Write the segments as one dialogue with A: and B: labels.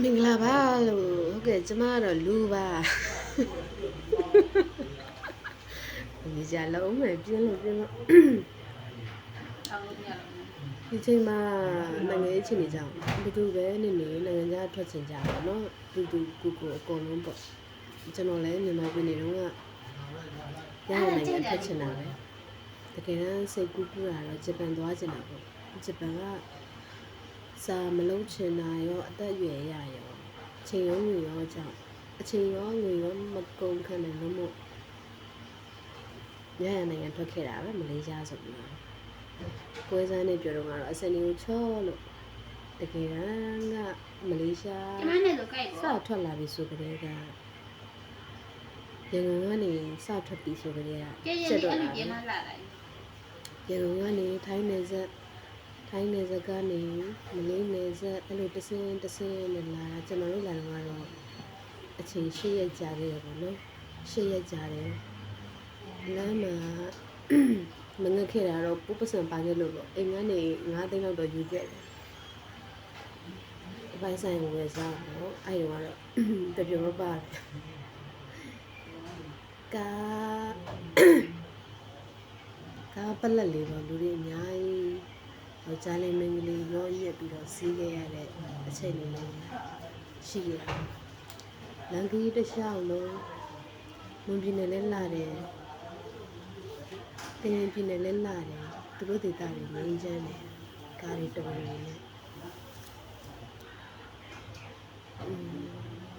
A: မင်္ဂလာပါလို့ဟုတ်ကဲ့ကျမကတော့လူပါဒီကြလုံးမယ်ပြင်းလို့ဒီချိန်မှာနိုင်ငံရေးချင်းနေကြအောင်ဘယ်သူပဲနေနေနိုင်ငံခြားထွက်ချင်ကြပါတော့တူတူကိုအကုန်လုံးပေါ့ကျွန်တော်လည်းမြန်မာပြည်နေတော့ကရရနိုင်ငံထွက်ချင်တာပဲတကယ်တမ်းစိတ်ကူးကူးတာတော့ဂျပန်သွားချင်တာပေါ့ဂျပန်ကစာမလုံးချင်တာရောအသက်အရွယ်ရရောအချိန်ရောငွေရောကြောင့်အချိန်ရောငွေရောမကုန်ခံနိုင်လို့မို့ရရနိုင်ငံထွက်ခဲ့တာပဲမလေးရှားဆိုပြီးပွဲစားနဲ့ပြောတော့ကတော့အစနေကိုချော့လို့တကယ်တမ်းကမလေးရှားစထွက်လာပြီဆိုကြတဲ့ကရန်ကုန်ကနေစထွက်ပြီဆိုကြတဲ့ကချက်တော့လာရန်ကုန်ကနေထိုင်းနယ်စပ်ကနေမလေးနယ်စပ်အဲ့လိုတစင်းနဲ့လာတာကျွန်တော်တို့လာတော့အချိန်၈ရက်ကြာခဲ့ရပါတော့၈ရက်ကြာတယ်လမ်းမှာမငတ်ခဲ့တာတော့ပူပစံပါခဲ့လို့ပေါ့အိမ်ကနေ9သိန်းလောက်တော့ယူခဲ့တယ်အပိုင်းဆိုင်ကိုဝယ်စားတော့အဲ့တော့တပြောပါတယ်ကားပလက်လေးပေါ့လူတွေအများကြီးဟိုကြားလေးမင်းကလေးရောရက်ပြီးတော့စီးခဲ့ရတဲ့အချိန်လေးရှိရလမ်းကြီးတစ်လျှောက်လုံးမွန်ပြည်နယ်လည်းလာတယ်တင်ပြည်နယ်လည်းလာတယ်သူတို့ဒေသတွေငင်းချမ်းတယ်ကားတွေတော်နေတယ်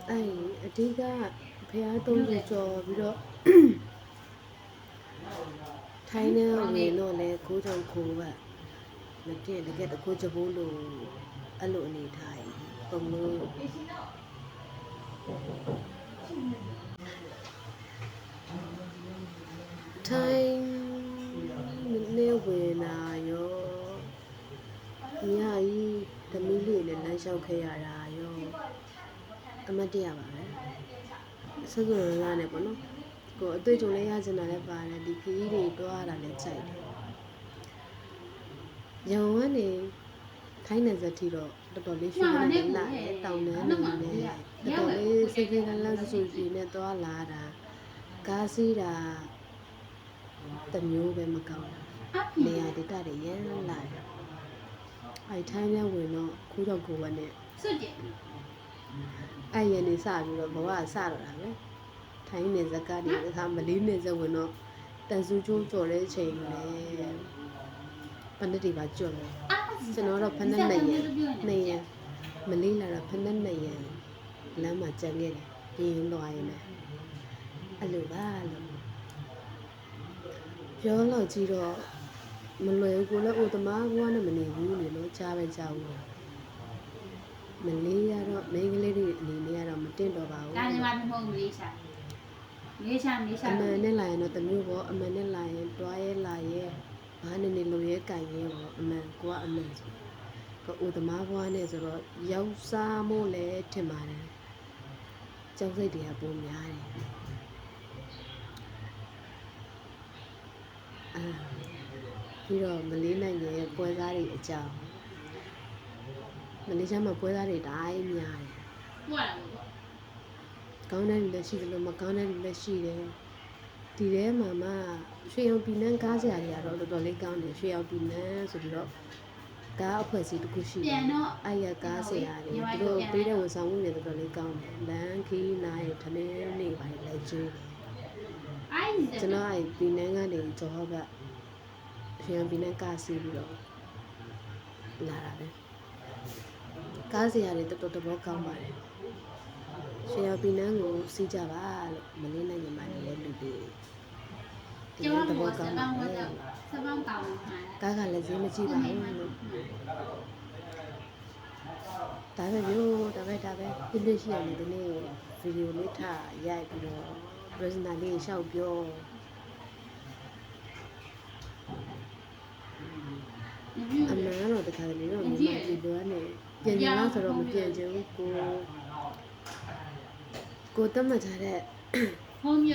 A: အဲ့အဓိကဖះသုံးစုကြော်ပြီးတော့ထိုင်းနဲ့ဝင်တော့လဲခိုးကြောင်ခိုးကမတည့်တကယ်တခိုးချဖို့လို့အဲ့လိုအနေထားပုံလို့ထိုင်းနဲ့ဝင်လာရောညာကြီးသမီးလေးနဲ့လမ်းလျှောက်ခဲ့ရတာရောအမတ်တရပါပဲဆက်စုံလာနေပေါ့နော်ကိုအတွေ့အကြုံလေးရချင်တာလည်းပါတယ်ဒီခီးတွေတွားတာလည်းကြိုက်တယ်ရန်ကုန်ကနေထိုင်းနယ်စပ်ထိတော့တော်တော်လေးရွှေနေလာတယ်တောင်တန်းနေနဲ့တော်တော်လေးစိတ်ကြီးလန်းဆူကြီးနဲ့တွားလာတာကားစီးတာတမျိုးပဲမကောင်းဘူးနေရာဒေသတွေရမ်းလာတယ်အဲ့ထိုင်းနဲ့ဝင်တော့ခိုးတော့ကိုယ်ဝက်နဲ့အဲ့ရနေစပြီးတော့ဘဝစတော့တာပဲထိုင်းနေဇက်ကနေအခါမလေးနေဇက်ဝင်တော့တန်စုချိုးကြော်တဲ့အချိန်လေပန်းတိပါကြော်တယ်ကျွန်တော်တော့ဖက်နဲ့နှစ်ရံမလေးလာတော့ဖက်နဲ့နှစ်ရံလမ်းမှာကြံခဲ့တယ်ပြင်းသွားရင်လည်းအဲ့လိုပါလို့ပြောတော့ကြည့်တော့မလွယ်ဘူးကိုလည်းအိုသမားကနဲ့မနေဘူးလေလို့ကြားပဲကြားဘူးမလေးရတော့မိန်းကလေးတွေအနေနဲ့ကတော့မတင်တော့ပါဘူးဒါညီမမဟုတ်ဘူးလေးရှာအမှန်နဲ့လာရင်တော့တမျိုးပေါ့အမှန်နဲ့လာရင်တွားရဲလာရဲဘာနဲ့နေလိုရဲကြိုင်ရဲပေါ့အမှန်ကိုကအမှန်ဆိုကိုအိုသမားဘွားနဲ့ဆိုတော့ရောက်စားမို့လဲထင်ပါတယ်ကြောက်စိတ်တွေကပုံများတယ်ပြီးတော့မလေးနိုင်ငံရဲ့ပွဲစားတွေအကြောင်းမလေးရှားမှာပွဲစားတွေတိုင်းများတယ်ကောင်းတဲ့လူလည်းရှိတယ်လို့မကောင်းတဲ့လူလည်းရှိတယ်ဒီထဲမှာမှရွှေရောင်ပြည်နန်းကားစရာတွေကတော့တော်တော်လေးကောင်းတယ်ရွှေရောင်ပြည်နန်းဆိုပြီးတော့ကားအဖွဲ့အစည်းတစ်ခုရှိတယ်အဲ့ရကားစရာတွေသူတို့ပေးတဲ့ဝန်ဆောင်မှုတွေတော်တော်လေးကောင်းတယ်လမ်းခီးနိုင်ထမင်းနေပါလေကျွေးတယ်ကျွန်တော်အဲ့ပြည်နန်းကနေကျော်ဟောက်ကရွှေရောင်ပြည်နန်းကားစီးပြီးတော့လာတာပဲကားစရာတွေတော်တော်ဘောကောင်းပါတယ်ရွှေရောင်ပြည်နန်းကိုစီးကြပါလို့မလေးနိုင်ငံမှာနေတဲ့လူတွေဒီတော့ဘောကောင်းပါတယ်ကားကလည်းဈေးမကြည့်ပါဘူးလို့ဒါပဲမျိုးဒါပဲပြည့်ရှိရမယ်ဒီနေ့ဗီဒီယိုလေးထားရိုက်ပြီးတော့ presenter လေးရှောက်ပြောအမှန်တော့တခါတလေတော့မြန်မာပြည်လိုကနေပြန်ကြလားဆိုတော့မပြန်ချင်ဘူးကိုတတ်မှတ်ထားတဲ့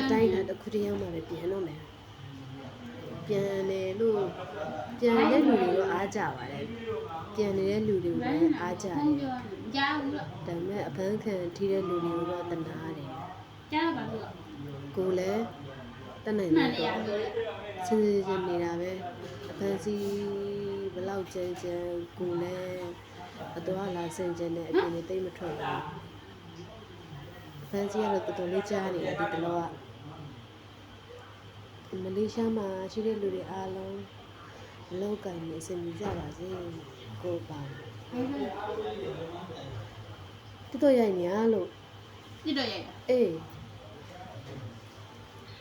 A: အတိုင်းတစ်ခုတည်းရောက်မှပဲပြန်တော့မယ် ပြန်တယ်လို့ပြန်တဲ့လူတွေတော့အားကြပါတယ်ပြန်နေတဲ့လူတွေကိုလည်းအားကြတယ်
B: ကြားဘူးတော့
A: ဒါပေမဲ့အပန်းခံထိတဲ့လူတွေကိုတော့တနာတယ်
B: ကြားပါလို့
A: ကိုလည်းတတ်နိုင်
B: မှ
A: တယ်
B: န်နေရ
A: တော့
B: လို့
A: စင်စင်နေတာပဲအပန်းစီဘလောက်ကြမ်းကြမ်းကိုလည်းအတော်လာစင်ကြမ်းတဲ့အပြင်နဲ့တိတ်မထွက်ဘူးအပန်းစီကတော့တော်တော်လေးကြားနေတာဒီတလောကမလေးရှားမှာရှိတဲ့လူတွေအားလုံးအလောက်ကင်နေအစင်မြကြပါစေကိုပါတိတော့ရိုက်နေရလို့
B: ပြစ်တော့ရိုက်တာ
A: အေး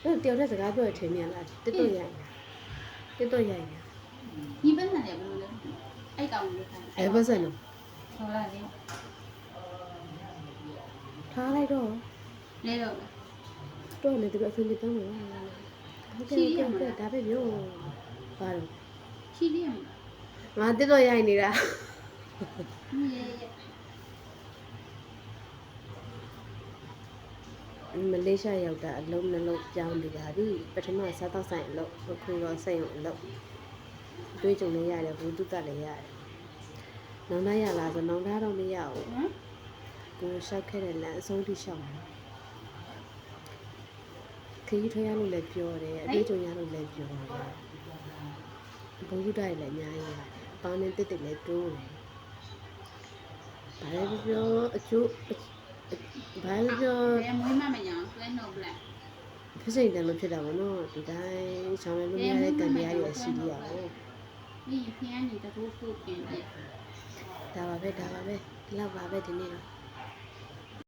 A: အဲ့တယောက်တည်းစကားပြောရထင်နေလားတိတော့ရိုက်တိတော့ရိုက်နေ
B: ညီပန်းနဲ့လည်းဘယ်လိုလဲအဲ့ကောင်လေးခိုင်း
A: အဲဘက်စံလို့
B: ဟောလာလေ
A: ထားလိုက်တော့
B: လဲတော့
A: တော့လည်းတပတ်အဆင်ပြေတော့မှာဟုတ်ကဲ့ဟုတ်ကဲ့ဒါပဲပြောပါတော့
B: ချီလေးရမ
A: ငါတိတော့ရိုက်နေတာ
B: လား
A: မလေးရှားရောက်တာအလုံးနှလုံးပြောင်းနေပါပြီပထမစားတော့ဆိုင်အလုပ်အခုတော့စိတ်ရုံအလုပ်တွေးကြုံနေရတယ်ဘူးတုကလည်းရတယ်နောင်တရလားဆိုနောင်တတော့မရဘူး
B: ဟမ်
A: ကိုရှောက်ခဲ့တဲ့လမ်းအဆုံးထိရှောက်တယ်ခရီးထွက်ရလို့လည်းပြောတယ်အတွေ့အကြုံရလို့လည်းပြောတယ်ဘုံတုတိုက်လည်းအများကြီးရတယ်အပေါင်းနဲ့တစ်တစ်လည်းတိုးတယ်ဘာလဲပြောအကျိုးဘာလဲပြော
B: ဘယ်မွေးမမညာဆွဲနှုတ်ပလက်
A: ဖြစ်စိတ်တန်လို့ဖြစ်တာပေါ့နော်ဒီတိုင်းဆောင်ရလို့မရတဲ့ကံတရားတွေရှိသေးရပါဘူး
B: ဒီဖျန်းနေတကူဖုတ်ပြင်ပြ
A: ဒါပါပဲဒီလောက်ပါပဲဒီနေ့တော့